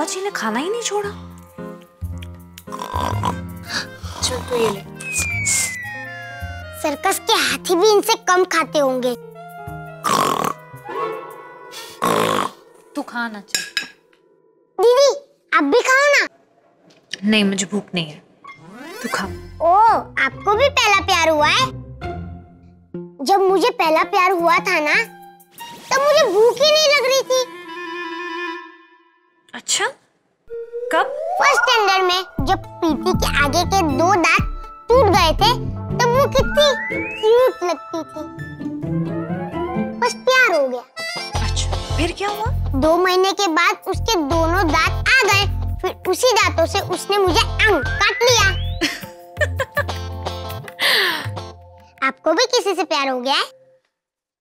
बुआ जी ने खाना ही नहीं छोड़ा। चल तू ये ले। सर्कस के हाथी भी इनसे कम खाते होंगे। तू खा ना। चल दीदी आप भी खाओ ना। नहीं मुझे भूख नहीं है, तू खा। ओ आपको भी पहला प्यार हुआ है? जब मुझे पहला प्यार हुआ था ना तब मुझे भूख ही नहीं लग रही थी। अच्छा कब? फर्स्ट स्टैंडर्ड में जब पीटी के आगे के 2 दांत टूट गए थे तब वो कितनी क्यूट लगती थी। बस प्यार हो गया। अच्छा फिर क्या हुआ? 2 महीने के बाद उसके दोनों दांत आ गए। फिर उसी दांतों से उसने मुझे काट लिया। आपको भी किसी से प्यार हो गया है?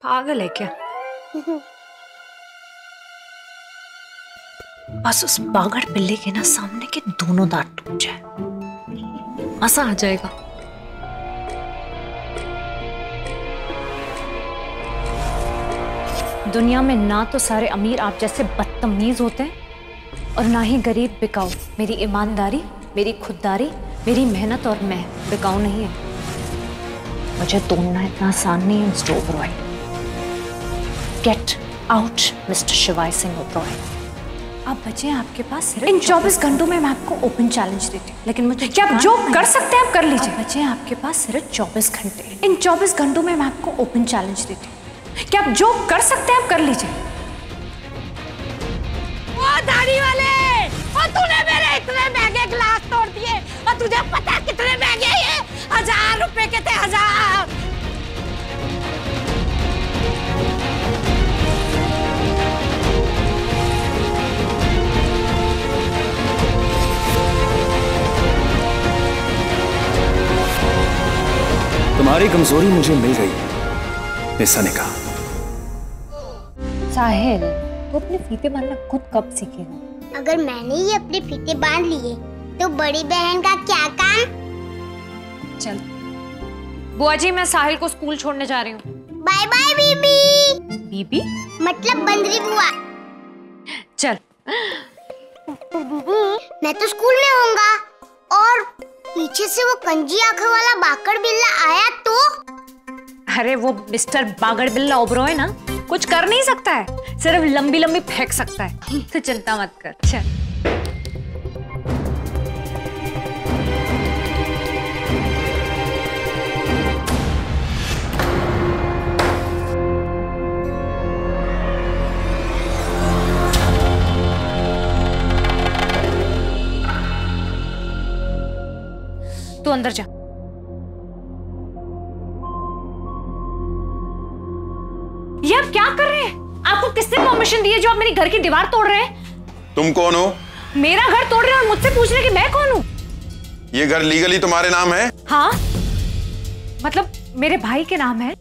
पागल है क्या? बस उस बागड़ बिल्ली के ना सामने के दोनों दांत टूट जाए, मजा आ जाएगा। दुनिया में ना तो सारे अमीर आप जैसे बदतमीज होते हैं और ना ही गरीब बिकाऊ। मेरी ईमानदारी, मेरी खुददारी, मेरी मेहनत और मैं बिकाऊ नहीं है। मुझे तोड़ना इतना आसान नहीं है mister Oberoi. Get out mister शिवाय सिंह ओबरॉय। अब बचे हैं आपके पास इन 24 घंटों में मैं आपको ओपन चैलेंज देती हूँ, लेकिन मुझे क्या आप जो कर सकते हैं आप कर लीजिए। बचे हैं आपके पास सिर्फ 24 घंटे। इन 24 घंटों में मैं आपको ओपन चैलेंज देती हूँ, क्या आप जो कर सकते हैं आप कर लीजिए। वो दाढ़ी वाले, और तूने मेरे इतने महंगे ग्लास तोड़ दिए और तुझे पता कितने महंगे ये? 1000 रुपए के थे। 1000। तुम्हारी कमजोरी मुझे मिल गई, निशा ने कहा। साहिल वो अपने फीते बांधना खुद कब सीखेगा? अगर मैंने ही अपने फीते बांध लिए तो बड़ी बहन का क्या काम? चल बुआ जी मैं साहिल को स्कूल छोड़ने जा रही हूँ। बाय बाय बीबी। बीबी मतलब बंदरी बुआ। चल। तो दीदी मैं तो स्कूल में होऊंगा और पीछे से वो कंजी आंखों वाला बाकड़ बिल्ला आया तो? अरे वो मिस्टर बागड़ बिल्ला ओबरॉय ना कुछ कर नहीं सकता है, सिर्फ लंबी लंबी फेंक सकता है। तो चिंता मत कर। चल तू अंदर जा। ये आप क्या कर रहे हैं? आपको किसने परमिशन दी है जो आप मेरी घर की दीवार तोड़ रहे हैं? तुम कौन हो? मेरा घर तोड़ रहे हैं और मुझसे पूछ रहे हैं कि मैं कौन हूँ? ये घर लीगली तुम्हारे नाम है? हाँ मतलब मेरे भाई के नाम है,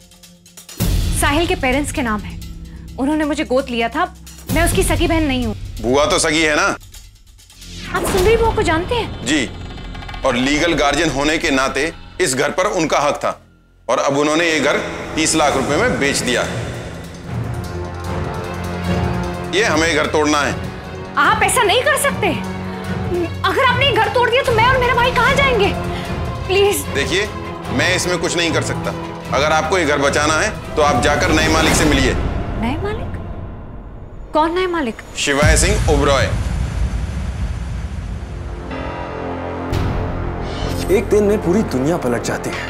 साहिल के पेरेंट्स के नाम है। उन्होंने मुझे गोद लिया था, मैं उसकी सगी बहन नहीं हूँ। बुआ तो सगी है ना? आप सुंदरी बुआ को जानते हैं? जी। और लीगल गार्जियन होने के नाते इस घर पर उनका हक था और अब उन्होंने ये घर 30 लाख रुपए में बेच दिया है। ये हमें घर तोड़ना है। आप ऐसा नहीं कर सकते। अगर आपने घर तोड़ दिया तो मैं और मेरा भाई कहाँ जाएंगे? प्लीज। देखिए मैं इसमें कुछ नहीं कर सकता। अगर आपको ये घर बचाना है तो आप जाकर नए मालिक से मिलिए। नए मालिक? कौन नए मालिक? शिवाय सिंह ओबरॉय। एक दिन में पूरी दुनिया पलट जाती है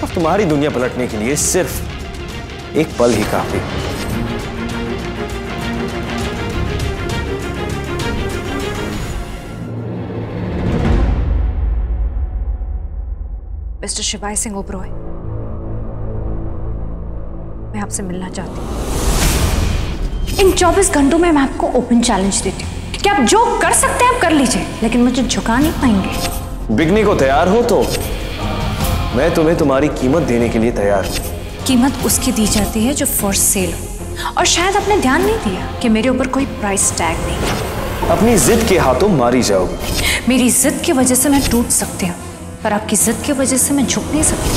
और तुम्हारी दुनिया पलटने के लिए सिर्फ एक पल ही काफी। मिस्टर शिवाय सिंह ओबरॉय, मैं आपसे मिलना चाहती हूँ। इन 24 घंटों में मैं आपको ओपन चैलेंज देती हूँ कि आप जो कर सकते हैं आप कर लीजिए, लेकिन मुझे झुका नहीं पाएंगे। बिकने को तैयार हो तो मैं तुम्हें तुम्हारी कीमत देने के लिए तैयार हूँ। कीमत उसकी दी जाती है जो फॉर सेल हो, और शायद आपने ध्यान नहीं दिया कि मेरे ऊपर कोई प्राइस टैग नहीं। अपनी जिद के हाथों मारी जाओगी। मेरी जिद की वजह से मैं टूट सकती हूँ, पर आपकी जिद की वजह से मैं झुक नहीं सकती।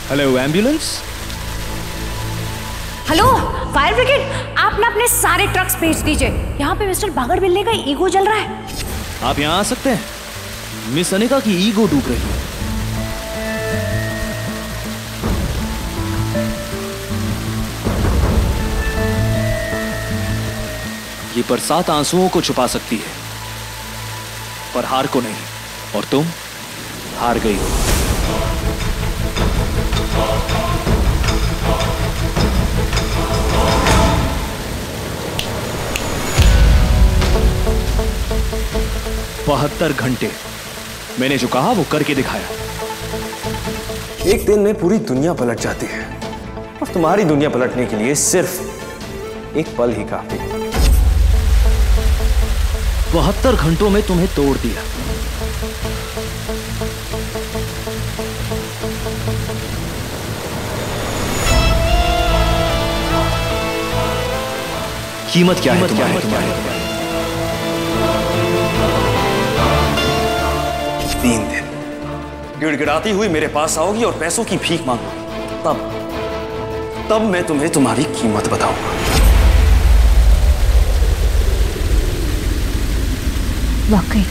Hello ambulance. Hello fire brigade, आप ना अपने सारे ट्रक्स भेज दीजिए। यहाँ पे मिस्टर बागड़ बिल्ले का ईगो जल रहा है। आप यहाँ आ सकते हैं, मिस अनिका की ईगो डूब रही है। ये बरसात आंसुओं को छुपा सकती है, पर हार को नहीं। और तुम हार गई हो। बहत्तर घंटे मैंने जो कहा वो करके दिखाया। एक दिन में पूरी दुनिया पलट जाती है और तुम्हारी दुनिया पलटने के लिए सिर्फ एक पल ही काफी है। 72 घंटों में तुम्हें तोड़ दिया। कीमत क्या है तुम्हारी? 3 दिन गिड़गिड़ाती हुई मेरे पास आओगी और पैसों की भीख मांगोगी। तब मैं तुम्हें तुम्हारी कीमत बताऊंगा। वाकई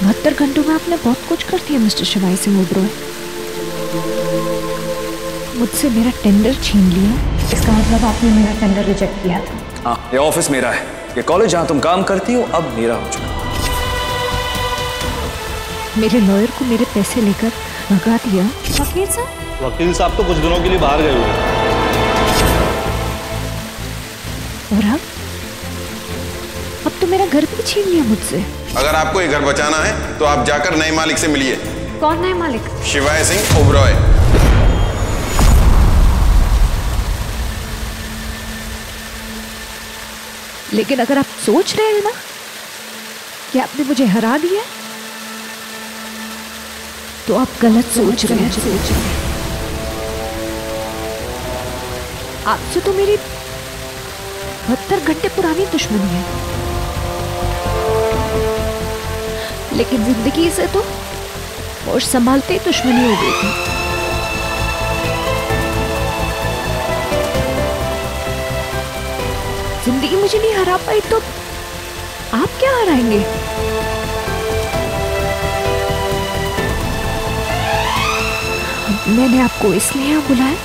72 घंटों में आपने बहुत कुछ कर दिया मिस्टर शिवाई सिंह ओबरॉय। मुझसे मेरा टेंडर छीन लिया, इसका मतलब आपने मेरा टेंडर रिजेक्ट किया था। हाँ, ये ऑफिस मेरा है, ये कॉलेज जहां तुम काम करती हो अब मेरा हो चुका। मेरे लॉयर को मेरे पैसे लेकर भगा दिया। वकील साहब? वकील साहब तो कुछ दिनों के लिए बाहर गए हुए हैं। और अब तो मेरा घर भी छीन लिया मुझसे। अगर आपको ये घर बचाना है तो आप जाकर नए मालिक से मिलिए। कौन नए मालिक? शिवाय सिंह ओबरॉय। लेकिन अगर आप सोच रहे हैं ना कि आपने मुझे हरा दिया, तो आप गलत सोच रहे हैं। आपसे तो मेरी 72 घंटे पुरानी दुश्मनी है, लेकिन जिंदगी से तो और संभालते ही दुश्मनी हो गई थी। जिंदगी मुझे नहीं हरा पाई तो आप क्या हराएंगे? मैंने आपको इसलिए यहाँ बुलाया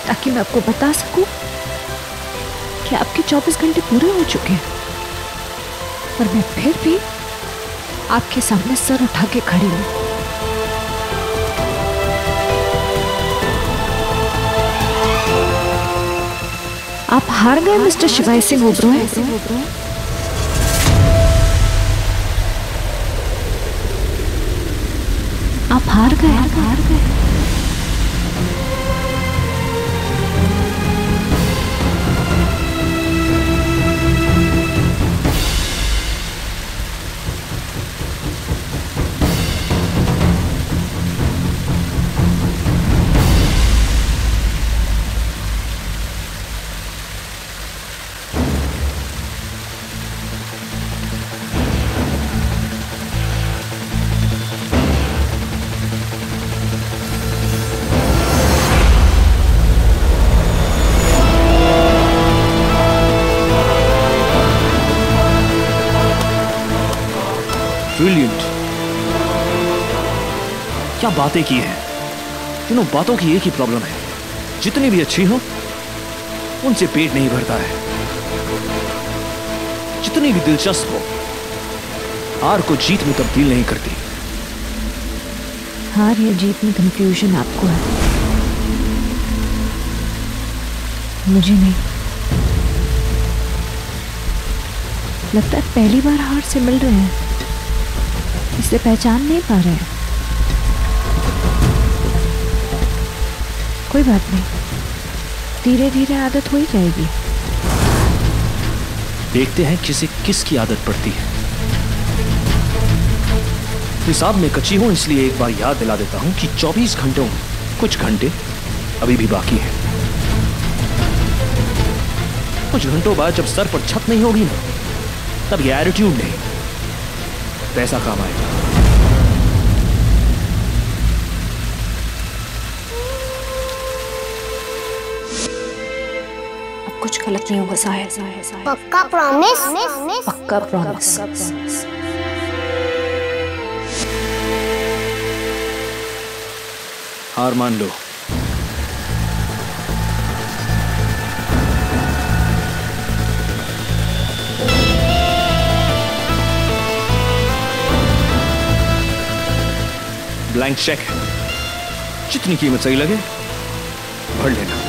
ताकि मैं आपको बता सकूं कि आपके 24 घंटे पूरे हो चुके हैं, पर मैं फिर भी आपके सामने सर उठा के खड़ी हूं। आप हार गए मिस्टर शिवाय सिंह ओबरॉय। आप हार गए। ब्रिलियंट। क्या बातें की हैं। तीनों बातों की एक ही प्रॉब्लम है, जितनी भी अच्छी हो उनसे पेट नहीं भरता है। जितनी भी दिलचस्प हो हार को जीत में तब्दील नहीं करती। हार या जीत में कंफ्यूजन आपको है, मुझे नहीं। लगता है पहली बार हार से मिल रहे हैं, इसे पहचान नहीं पा रहे हैं। कोई बात नहीं, धीरे धीरे आदत हो ही जाएगी। देखते हैं किसे किसकी आदत पड़ती है। हिसाब में कच्ची हूं, इसलिए एक बार याद दिला देता हूं कि 24 घंटों में कुछ घंटे अभी भी बाकी हैं। कुछ घंटों बाद जब सर पर छत नहीं होगी ना, तब ये एटीट्यूड नहीं, पैसा काम आएगा। कुछ गलत नहीं होगा साहिल। पक्का प्रॉमिस? पक्का प्रॉमिस। हार मान लो। ब्लैंक चेक है, जितनी कीमत सही लगे भर लेना।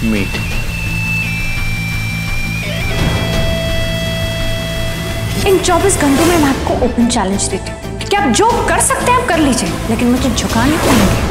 मीट। इन 24 घंटों में मैं आपको ओपन चैलेंज देती हूँ कि आप जो कर सकते हैं आप कर लीजिए, लेकिन मुझे झुका नहीं पाएंगे।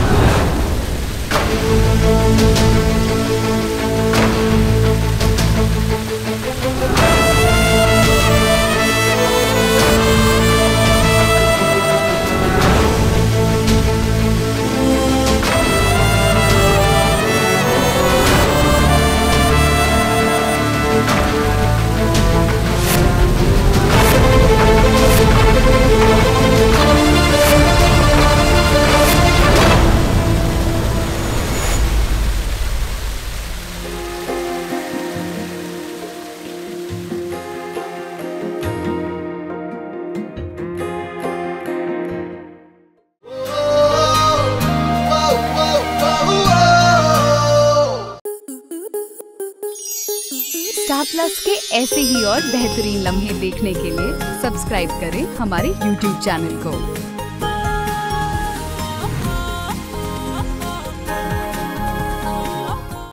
स्टार प्लस के ऐसे ही और बेहतरीन लम्हे देखने के लिए सब्सक्राइब करें हमारे YouTube चैनल को।